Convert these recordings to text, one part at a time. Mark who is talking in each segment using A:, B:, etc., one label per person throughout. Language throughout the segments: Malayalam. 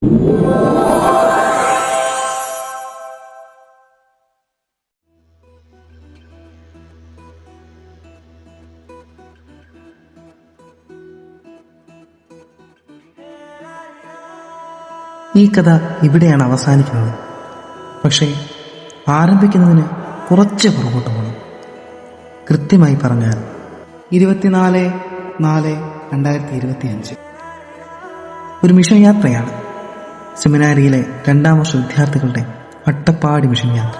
A: ഈ കഥ ഇവിടെയാണ് അവസാനിക്കുന്നത്. പക്ഷേ ആരംഭിക്കുന്നതിന് കുറച്ച് പുറകോട്ട് പോകണം. കൃത്യമായി പറഞ്ഞാൽ 24/4/2025 ഒരു മിഷൻ യാത്രയാണ്. സെമിനാരിയിലെ 2ാം വർഷ വിദ്യാർത്ഥികളുടെ അട്ടപ്പാടി മിഷൻ യാത്ര.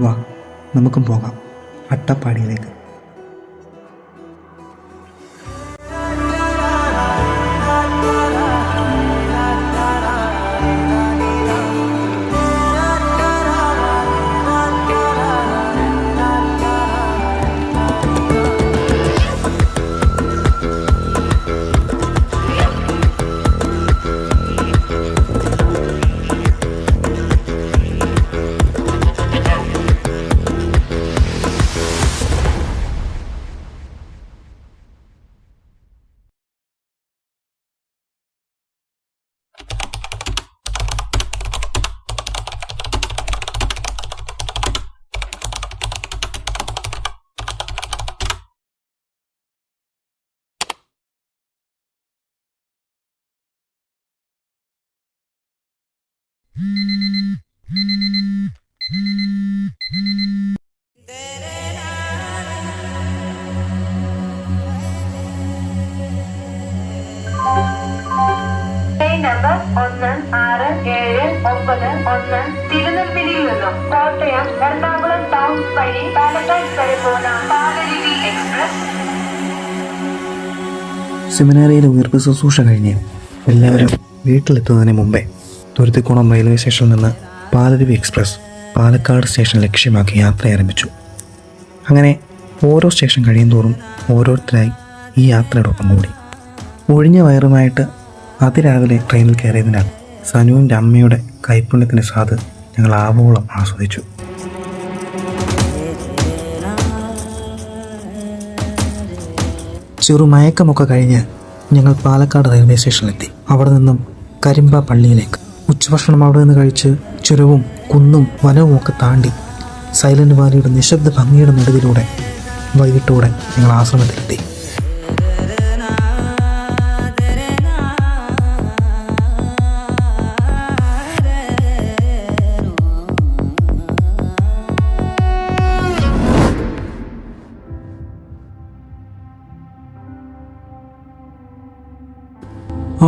A: വാ, നമുക്കും പോകാം അട്ടപ്പാടിയിലേക്ക്.
B: നമ്പർ 1679 തിരുനെൽവേലിയിൽ നിന്നും കോട്ടയം എറണാകുളം ടൗൺ വഴി പാലക്കാട് വരെ പോകുന്ന പാലരുവി എക്സ്പ്രസ്.
A: സെമിനാരിയിലെ ഉയർപ്പ് ശുശ്രൂഷ കഴിഞ്ഞ് എല്ലാവരും വീട്ടിലെത്തുന്നതിന് മുമ്പേ തുരുത്തിക്കുളം റെയിൽവേ സ്റ്റേഷനിൽ നിന്ന് പാലരുവി എക്സ്പ്രസ് പാലക്കാട് സ്റ്റേഷൻ ലക്ഷ്യമാക്കി യാത്ര ആരംഭിച്ചു. അങ്ങനെ ഓരോ സ്റ്റേഷൻ കഴിയുന്തോറും ഓരോരുത്തരായി ഈ യാത്രയോടൊപ്പം കൂടി. ഒഴിഞ്ഞ വയറുമായിട്ട് അതിരാവിലെ ട്രെയിനിൽ കയറിയതിനാൽ സനുവിൻ്റെ അമ്മയുടെ കൈപ്പുണ്യത്തിൻ്റെ സ്വാദ് ഞങ്ങൾ ആവോളം ആസ്വദിച്ചു. ചെറുമയക്കമൊക്കെ കഴിഞ്ഞ് ഞങ്ങൾ പാലക്കാട് റെയിൽവേ സ്റ്റേഷനിലെത്തി. അവിടെ നിന്നും കരിമ്പ പള്ളിയിലേക്ക്. ഉച്ചഭക്ഷണം അവിടെ നിന്ന് കഴിച്ച് ചുരവും കുന്നും വനവും ഒക്കെ താണ്ടി സൈലന്റ് വാലിയുടെ നിശബ്ദ ഭംഗിയുടെ നടുവിലൂടെ വൈകിട്ടോടെ ഞങ്ങൾ ആശ്രമത്തിലെത്തി.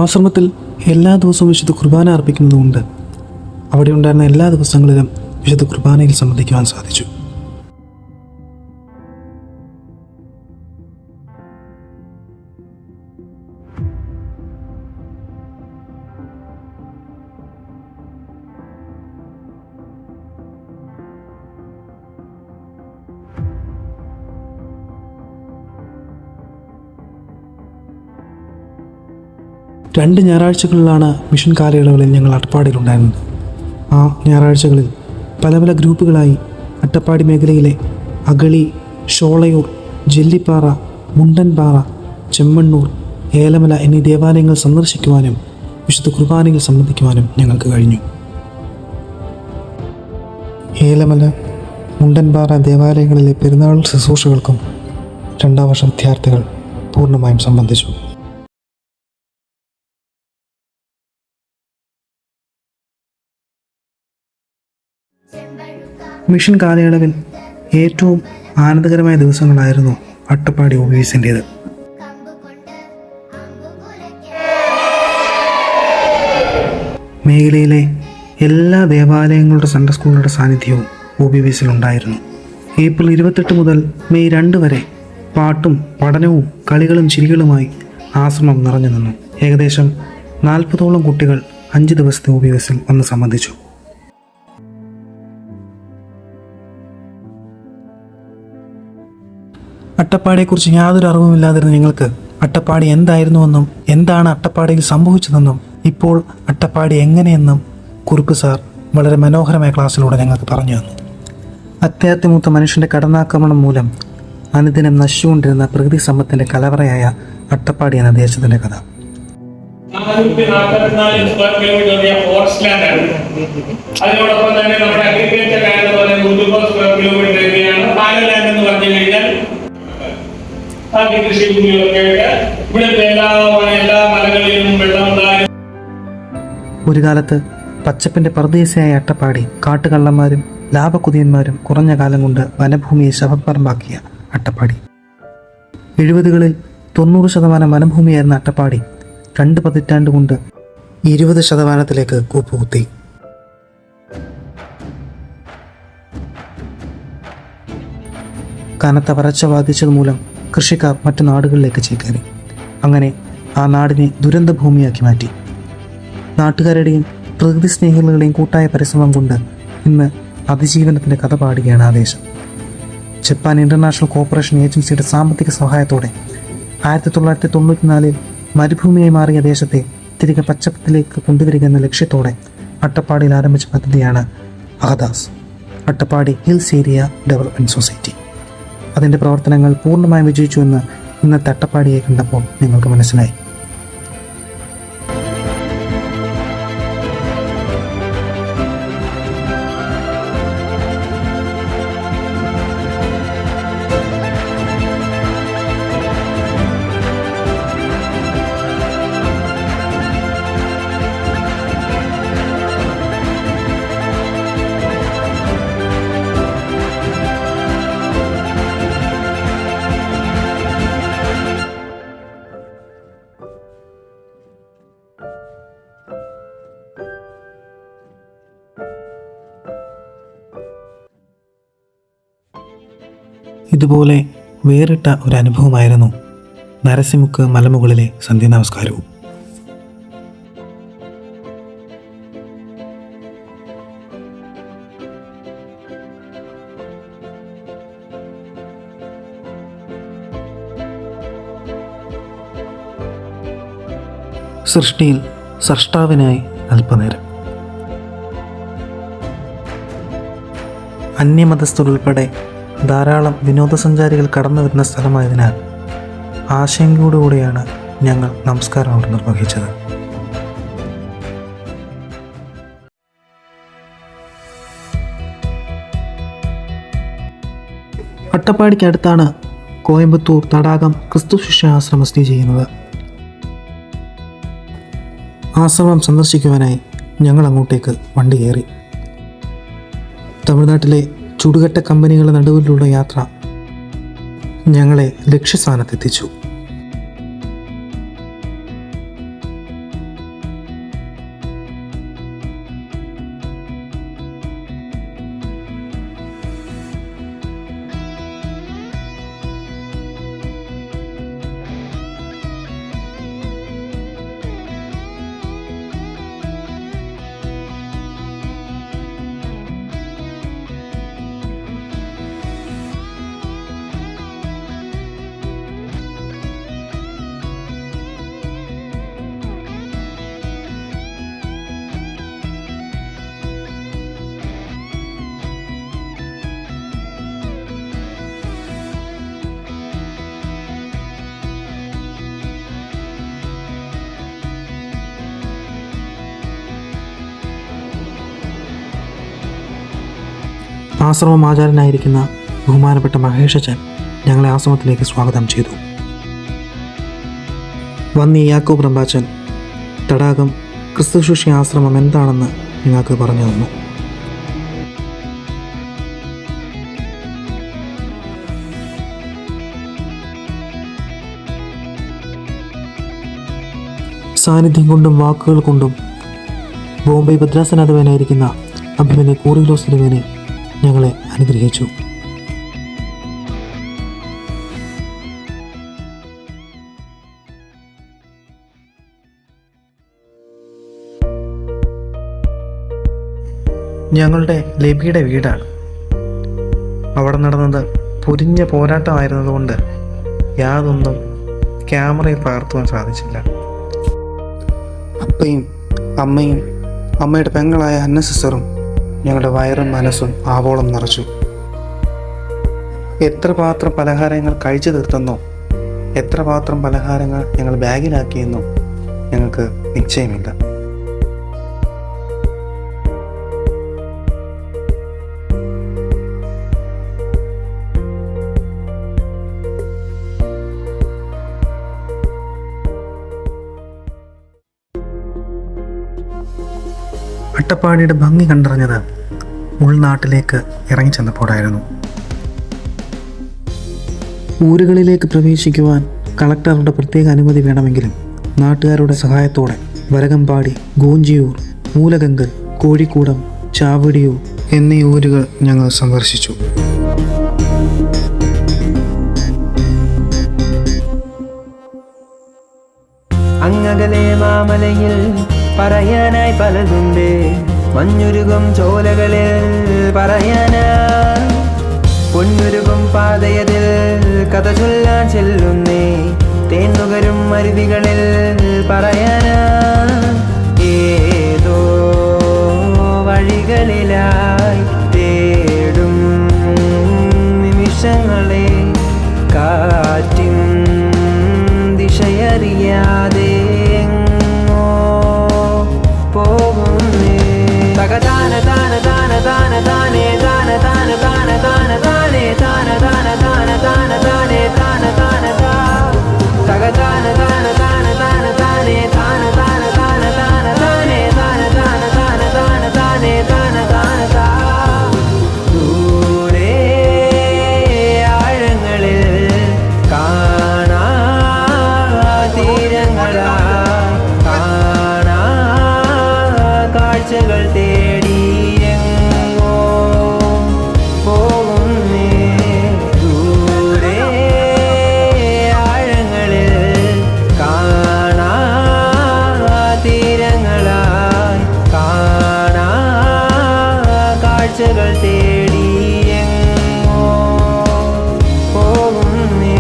A: ആശ്രമത്തിൽ എല്ലാ ദിവസവും വിശുദ്ധ കുർബാന അർപ്പിക്കുന്നതുകൊണ്ട് അവിടെ ഉണ്ടായിരുന്ന എല്ലാ ദിവസങ്ങളിലും വിശുദ്ധ കുർബാനയിൽ സംബന്ധിക്കുവാൻ സാധിച്ചു. രണ്ട് ഞായറാഴ്ചകളിലാണ് മിഷൻ കാലയളവുകളിൽ ഞങ്ങൾ അട്ടപ്പാടിയിലുണ്ടായിരുന്നത്. ആ ഞായറാഴ്ചകളിൽ പല പല ഗ്രൂപ്പുകളായി അട്ടപ്പാടി മേഖലയിലെ അഗളി, ഷോളയൂർ, ജെല്ലിപ്പാറ, മുണ്ടൻപാറ, ചെമ്മണ്ണൂർ, ഏലമല എന്നീ ദേവാലയങ്ങൾ സന്ദർശിക്കുവാനും വിശുദ്ധ കുർബാനയിൽ സംബന്ധിക്കുവാനും ഞങ്ങൾക്ക് കഴിഞ്ഞു. ഏലമല, മുണ്ടൻപാറ ദേവാലയങ്ങളിലെ പെരുന്നാൾ ശുശ്രൂഷകൾക്കും 2ാം വർഷ വിദ്യാർത്ഥികൾ പൂർണ്ണമായും സംബന്ധിച്ചു. മിഷൻ കാലയളവിൽ ഏറ്റവും ആനന്ദകരമായ ദിവസങ്ങളായിരുന്നു അട്ടപ്പാടി OBVസിൻ്റേത്. മേഖലയിലെ എല്ലാ ദേവാലയങ്ങളുടെ സൺഡേ സ്കൂളുകളുടെ സാന്നിധ്യവും OBVസിലുണ്ടായിരുന്നു. ഏപ്രിൽ 28 മുതൽ മെയ് 2 വരെ പാട്ടും പഠനവും കളികളും ചിരികളുമായി ആശ്രമം നിറഞ്ഞു നിന്നു. ഏകദേശം 40ഓളം കുട്ടികൾ 5 ദിവസത്തെ OBVസിൽ വന്ന് സംബന്ധിച്ചു. അട്ടപ്പാടിയെക്കുറിച്ച് യാതൊരു അറിവുമില്ലാതിരുന്ന ഞങ്ങൾക്ക് അട്ടപ്പാടി എന്തായിരുന്നുവെന്നും എന്താണ് അട്ടപ്പാടിയിൽ സംഭവിച്ചതെന്നും ഇപ്പോൾ അട്ടപ്പാടി എങ്ങനെയെന്നും കുറുപ്പ് സാർ വളരെ മനോഹരമായ ക്ലാസ്സിലൂടെ ഞങ്ങൾക്ക് പറഞ്ഞു തന്നു. അത്യാത്യമൂത്ത മനുഷ്യൻ്റെ കടന്നാക്രമണം മൂലം അനുദിനം നശിച്ചുകൊണ്ടിരുന്ന പ്രകൃതി സമ്പത്തിൻ്റെ കലവറയായ അട്ടപ്പാടി എന്ന ദേശത്തിൻ്റെ കഥ.
C: 444 സ്ക്വയർ കിലോമീറ്റർ ഫോറസ്റ്റ് ലാൻഡാണ്. അതിനോടൊപ്പം തന്നെ നമ്മുടെ അഗ്രികൾച്ചർ ലാൻഡ് എന്ന് പറയുന്നത് 100 സ്ക്വയർ കിലോമീറ്റർ ഏരിയയാണ്. പാല ലാൻഡ് എന്ന് പറഞ്ഞു കഴിഞ്ഞാൽ കൃഷി ഭൂമികളൊക്കെ ഇവിടുത്തെ എല്ലാ മലകളിലും വെള്ളമുണ്ടാകും.
A: ഒരു കാലത്ത് പച്ചപ്പിൻ്റെ പറുദീസയായ അട്ടപ്പാടി കാട്ടുകള്ളന്മാരും ലാഭക്കുതിയന്മാരും കുറഞ്ഞ കാലം കൊണ്ട് വനഭൂമിയെ ശവപ്പറമ്പാക്കിയ അട്ടപ്പാടി. 70കളിൽ 90% വനഭൂമിയായിരുന്ന അട്ടപ്പാടി 2 പതിറ്റാണ്ട് കൊണ്ട് 20% കൂപ്പുകുത്തി. കനത്ത വരൾച്ച ബാധിച്ചത് മൂലം കൃഷിക്കാർ മറ്റു നാടുകളിലേക്ക് ചേക്കേറി. അങ്ങനെ ആ നാടിനെ ദുരന്ത ഭൂമിയാക്കി മാറ്റി. നാട്ടുകാരുടെയും പ്രകൃതി സ്നേഹികളുടെയും കൂട്ടായ പരിശ്രമം കൊണ്ട് ഇന്ന് അതിജീവനത്തിൻ്റെ കഥ പാടുകയാണ് ആ ദേശം. ജപ്പാൻ ഇൻ്റർനാഷണൽ കോർപ്പറേഷൻ ഏജൻസിയുടെ സാമ്പത്തിക സഹായത്തോടെ 1994 മരുഭൂമിയായി മാറിയ ദേശത്തെ തിരികെ പച്ചപ്പത്തിലേക്ക് കൊണ്ടുവരിക എന്ന ലക്ഷ്യത്തോടെ അട്ടപ്പാടിയിൽ ആരംഭിച്ച പദ്ധതിയാണ് AHADS, Attappadi hills area development society. അതിൻ്റെ പ്രവർത്തനങ്ങൾ പൂർണ്ണമായും വിജയിച്ചുവെന്ന് ഇന്നത്തെ അട്ടപ്പാടിയെ കണ്ടപ്പോൾ നിങ്ങൾക്ക് മനസ്സിലായി. ഇതുപോലെ വേറിട്ട ഒരു അനുഭവമായിരുന്നു നരസിമുക്ക് മലമുകളിലെ സന്ധ്യാനമസ്കാരവും. സൃഷ്ടിയിൽ സൃഷ്ടാവിനായി അല്പനേരം. അന്യമതസ്ഥരുൾപ്പെടെ ധാരാളം വിനോദസഞ്ചാരികൾ കടന്നു വരുന്ന സ്ഥലമായതിനാൽ ആശങ്കയോടുകൂടിയാണ് ഞങ്ങൾ നമസ്കാരം അവിടെ നിർവഹിച്ചത്. അട്ടപ്പാടിക്കടുത്താണ് കോയമ്പത്തൂർ തടാകം ക്രിസ്തു ശിഷ്യ ആശ്രമം സ്ഥിതി ചെയ്യുന്നത്. ആശ്രമം സന്ദർശിക്കുവാനായി ഞങ്ങൾ അങ്ങോട്ടേക്ക് വണ്ടി കയറി. തമിഴ്നാട്ടിലെ ചുടുകട്ട കമ്പനികളുടെ നടുവിലുള്ള യാത്ര ഞങ്ങളെ ലക്ഷ്യസ്ഥാനത്തെത്തിച്ചു. ആശ്രമം ആചാര്യനായിരിക്കുന്ന ബഹുമാനപ്പെട്ട മഹേഷച്ചൻ ഞങ്ങളെ ആശ്രമത്തിലേക്ക് സ്വാഗതം ചെയ്തു. വന്നി യാക്കോബ് റമ്പാച്ചൻ തടാകം ക്രിസ്തു ശിഷ്യ ആശ്രമം എന്താണെന്ന് ഞങ്ങൾക്ക് പറഞ്ഞു തന്നു. സാന്നിധ്യം കൊണ്ടും വാക്കുകൾ കൊണ്ടും ബോംബെ ഭദ്രാസനാധിപനായിരിക്കുന്ന അഭിമന്യ കൂറിലോസ് തിരുമേനി ഞങ്ങളെ അനുഗ്രഹിച്ചു. ഞങ്ങളുടെ ലബിയുടെ വീടാണ്. അവിടെ നടന്നത് പൊരിഞ്ഞ പോരാട്ടമായിരുന്നതുകൊണ്ട് യാതൊന്നും ക്യാമറയിൽ പകർത്തുവാൻ സാധിച്ചില്ല. അപ്പയും അമ്മയും അമ്മയുടെ പെങ്ങളായ അന്ന സിസ്റ്ററും ഞങ്ങളുടെ വയറും മനസ്സും ആവോളം നിറച്ചു. എത്ര പാത്രം പലഹാരങ്ങൾ കഴിച്ചു തീർത്തെന്നോ എത്ര പാത്രം പലഹാരങ്ങൾ ഞങ്ങൾ ബാഗിലാക്കിയെന്നോ ഞങ്ങൾക്ക് നിശ്ചയമില്ല. അട്ടപ്പാടിയുടെ ഭംഗി കണ്ടറിഞ്ഞത് ഉൾനാട്ടിലേക്ക് ഇറങ്ങിച്ചെന്നപ്പോഴായിരുന്നു. ഊരുകളിലേക്ക് പ്രവേശിക്കുവാൻ കളക്ടറുടെ പ്രത്യേക അനുമതി വേണമെങ്കിലും നാട്ടുകാരുടെ സഹായത്തോടെ വരകമ്പാടി, ഗോഞ്ചിയൂർ, മൂലഗങ്കൽ, കോഴിക്കൂടം, ചാവടിയൂർ എന്നീ ഊരുകൾ ഞങ്ങൾ സന്ദർശിച്ചു.
D: അങ്ങകലെ മാമലയിൽ പറയാനായി പലതുണ്ട്, മഞ്ഞുരുകും ചോലകളിൽ പറയാനായി പൊന്നുരുകും പാതയതിൽ കഥ ചൊല്ലാൻ ചെല്ലുന്നേ, തേന്നുകരും അരുവികളിൽ പറയാനായി ഏതോ വഴികളിലായി തേടും നിമിഷങ്ങളെ കാറ്റിൻ ദിശയറിയാതെ എങ്ങോ പോകുന്നേ. തകതാന താന താന താന താനേ താന താന താന താന താനേ താന താന താന താന താനേ താന താന താ തകതാന താന താന താന താനേ താന താന താന താന താനേ താന താന താന താന താനേ താന താന താ. ദൂരെ ആഴങ്ങളിൽ കാണാ തീരങ്ങളായി കാണാ കാഴ്ചകൾ തേടി എങ്ങോ പോകുന്നേ. ദൂരെ ആഴങ്ങളിൽ കാണാ തീരങ്ങളായി കാണാ കാഴ്ചകൾ തേടി എങ്ങോ പോകുന്നേ.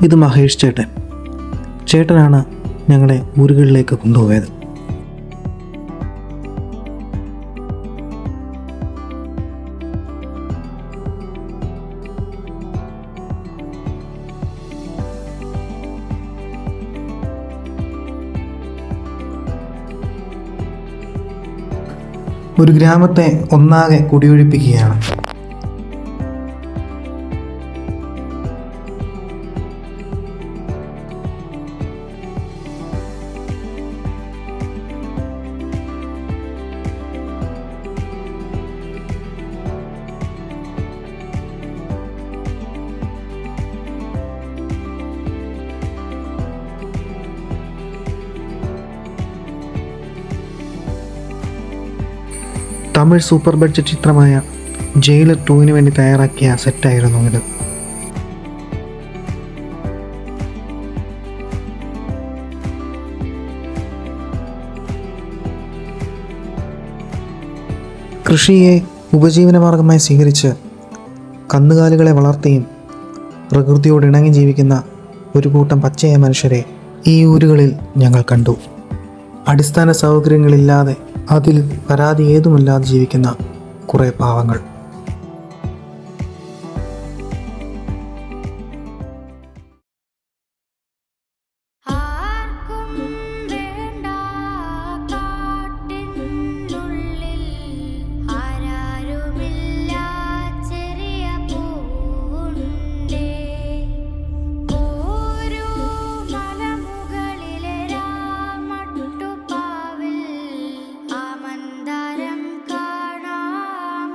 A: ഇത് മഹേഷ് ചേട്ടൻ. ചേട്ടനാണ് ഞങ്ങളെ ഊരുകളിലേക്ക് കൊണ്ടുപോയത്. ഒരു ഗ്രാമത്തെ ഒന്നാകെ കുടിയൊഴിപ്പിക്കുകയാണ്. തമിഴ് സൂപ്പർ ബഡ്ജറ്റ് ചിത്രമായ ജയിലർ 2 വേണ്ടി തയ്യാറാക്കിയ സെറ്റായിരുന്നു ഇത്. കൃഷിയെ ഉപജീവനമാർഗമായി സ്വീകരിച്ച് കന്നുകാലികളെ വളർത്തിയും പ്രകൃതിയോട് ഇണങ്ങി ജീവിക്കുന്ന ഒരു കൂട്ടം പച്ചയായ മനുഷ്യരെ ഈ ഊരുകളിൽ ഞങ്ങൾ കണ്ടു. അടിസ്ഥാന സൗകര്യങ്ങളില്ലാതെ അതിൽ പരാതി ഏതുമില്ലാതെ ജീവിക്കുന്ന കുറേ പാവങ്ങൾ.
E: മന്ദാരം കാണാം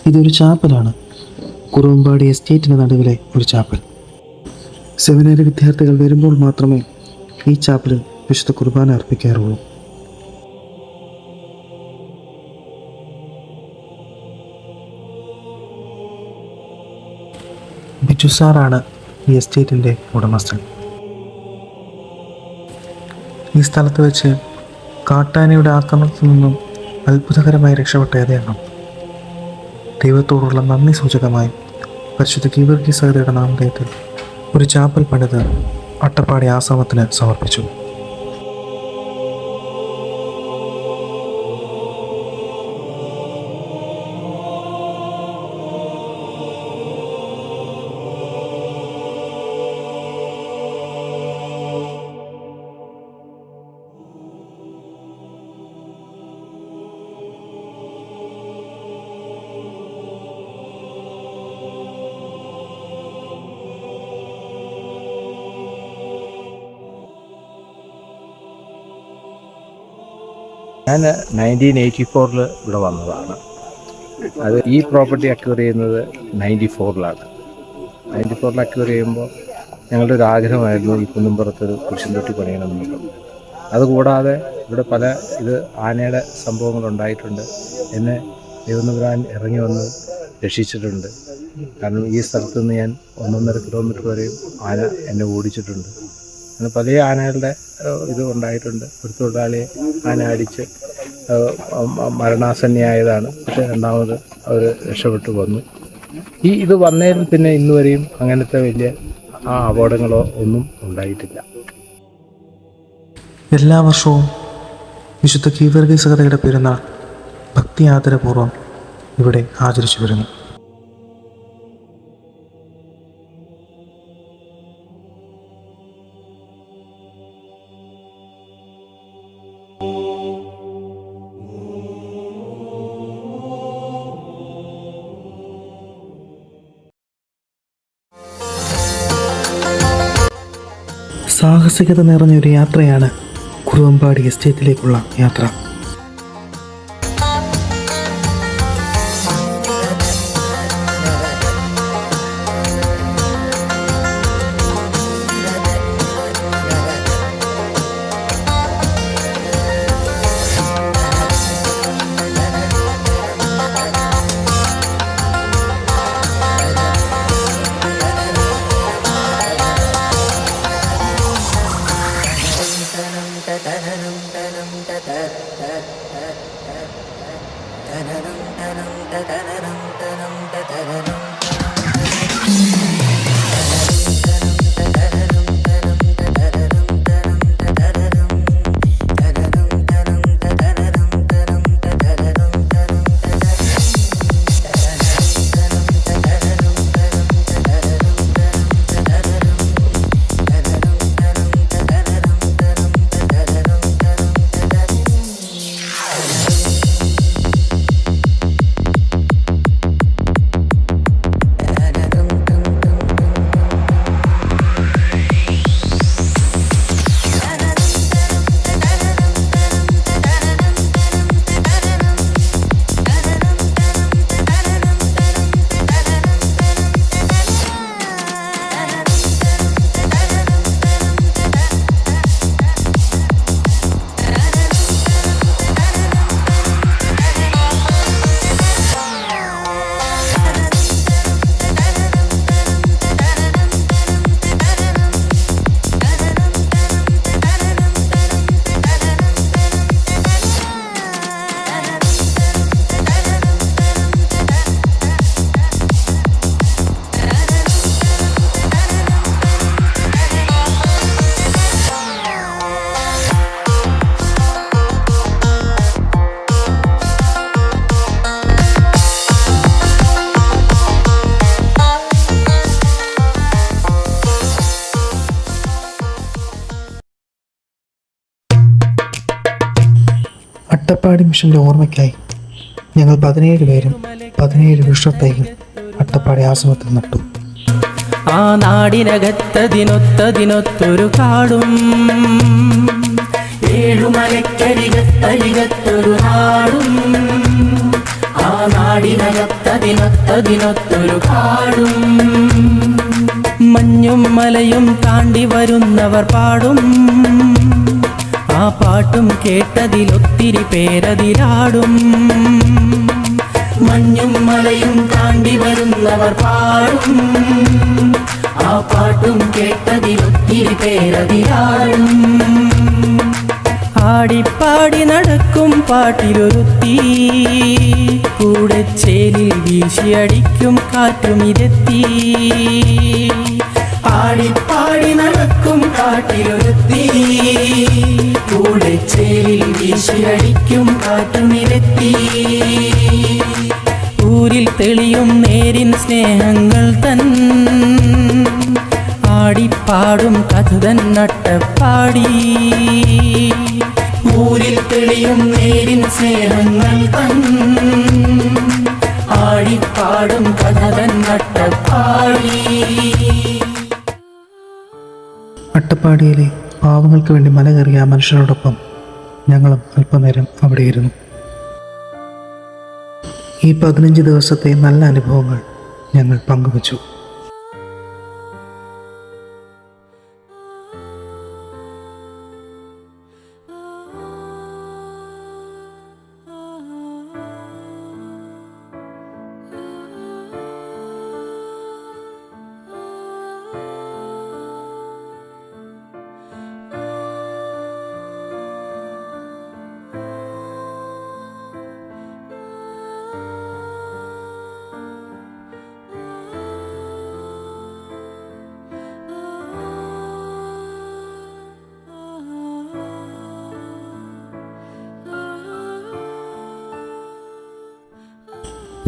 A: ഇതൊരു ചാപ്പലാണ്. കുറുവമ്പാടി എസ്റ്റേറ്റിന് നടുവിലെ ഒരു ചാപ്പൽ. സെമിനാരി വിദ്യാർത്ഥികൾ വരുമ്പോൾ മാത്രമേ ഈ ചാപ്പലിൽ വിശുദ്ധ കുർബാന അർപ്പിക്കാറുള്ളൂ. ബിജു സാറാണ് ഈ എസ്റ്റേറ്റിൻ്റെ ഉടമസ്ഥൻ. ഈ സ്ഥലത്ത് വെച്ച് കാട്ടാനയുടെ ആക്രമണത്തിൽ നിന്നും അത്ഭുതകരമായി രക്ഷപ്പെട്ട അദ്ദേഹം ദൈവത്തോടുള്ള നന്ദി സൂചകമായി പരിശുദ്ധ ഗീവർഗീസ് സഹോദരിയുടെ നാമധേയത്തിൽ ഒരു ചാപ്പൽ പണിത് അട്ടപ്പാടി ആശ്രമത്തിന് സമർപ്പിച്ചു.
E: ഞാൻ 1984 ഇവിടെ വന്നതാണ്. അത് ഈ പ്രോപ്പർട്ടി അക്വയർ ചെയ്യുന്നത് 94 അക്വയർ ചെയ്യുമ്പോൾ ഞങ്ങളുടെ ഒരു ആഗ്രഹമായിരുന്നു ഈ കുന്നുംപുറത്തൊരു കുരിശുംതൊട്ടി പണിയണമെന്നുള്ളത്. അതുകൂടാതെ ഇവിടെ പല ആനയുടെ സംഭവങ്ങളുണ്ടായിട്ടുണ്ട്. എന്നെ ദൈവനമ്പുരാൻ ഇറങ്ങി വന്ന് രക്ഷിച്ചിട്ടുണ്ട്. കാരണം ഈ സ്ഥലത്ത് നിന്ന് ഞാൻ 1.5 കിലോമീറ്റർ വരെയും ആന എന്നെ ഓടിച്ചിട്ടുണ്ട്. അങ്ങനെ പല ആനകളുടെ ഉണ്ടായിട്ടുണ്ട്. ഒരു തൊഴിലാളിയെ ആന അടിച്ച് മരണാസന്നയായതാണ്. പക്ഷേ രണ്ടാമത് അവർ രക്ഷപ്പെട്ടു വന്നു. ഇത് വന്നതിൽ പിന്നെ ഇന്നുവരെയും അങ്ങനത്തെ വലിയ അപകടങ്ങളോ ഒന്നും ഉണ്ടായിട്ടില്ല.
A: എല്ലാ വർഷവും വിശുദ്ധ ഗീവർഗീസ് സഹോദരിയുടെ പെരുന്നാൾ ഭക്തി ആദരപൂർവ്വം ഇവിടെ ആചരിച്ചു വരുന്നു. സാഹസികത നിറഞ്ഞൊരു യാത്രയാണ് കുറുവമ്പാടി എസ്റ്റേറ്റിലേക്കുള്ള യാത്ര. അട്ടപ്പാടി മിഷൻ്റെ ഓർമ്മയ്ക്കായി ഞങ്ങൾ 17 പേരും 17 വിഷത്തൈകൾ അട്ടപ്പാടി ആശ്രമത്തിൽ നട്ടു.
F: ആ നാടിനകത്തതിനൊത്തതിനൊത്തൊരു കാടും ഏഴുമലക്കരികത്തരികത്തൊരു നാടും ആ നാടിനകത്തതിനൊത്തതിനൊത്തൊരു കാടും. മഞ്ഞും മലയും താണ്ടി വരുന്നവർ പാടും ആ പാട്ടും കേട്ടതിലൊത്തിരി പേരതിരാടും. മഞ്ഞും മലയും താണ്ടി വരുന്നവർ പാടും ആ പാട്ടും കേട്ടതിലൊത്തിരി പേരതിരാടും. ആടിപ്പാടി നടക്കും പാട്ടിലൊരുത്തി കൂടെ ചേലിൽ വീശിയടിക്കും കാറ്റും ഇതെത്തി. ആടിപ്പാടി നടക്കും കാട്ടിലൊരുത്തി കൂടെ ചേലിൽ വീശിയടിക്കും കാറ്റും ഇതെത്തി. ഊരിൽ തെളിയും നേരിൻ സ്നേഹങ്ങൾ തൻ ആടിപ്പാടും കഥതൻ നട്ടപ്പാടി. ഊരിൽ തെളിയും നേരിൻ സ്നേഹങ്ങൾ തൻ ആടിപ്പാടും കഥതൻ നട്ടപ്പാടി.
A: അട്ടപ്പാടിയിലെ പാവങ്ങൾക്ക് വേണ്ടി മല കയറിയ ആ മനുഷ്യരോടൊപ്പം ഞങ്ങളും അല്പനേരം അവിടെയിരുന്നു. ഈ 15 ദിവസത്തെ നല്ല അനുഭവങ്ങൾ ഞങ്ങൾ പങ്കുവച്ചു.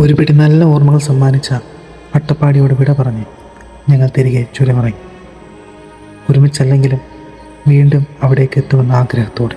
A: ഒരു പിടി നല്ല ഓർമ്മകൾ സമ്മാനിച്ച അട്ടപ്പാടിയോട് വിട പറഞ്ഞ് ഞങ്ങൾ തിരികെ ചുരമിറങ്ങി. ഒരുമിച്ചല്ലെങ്കിലും വീണ്ടും അവിടേക്ക് എത്തുമെന്ന ആഗ്രഹത്തോടെ.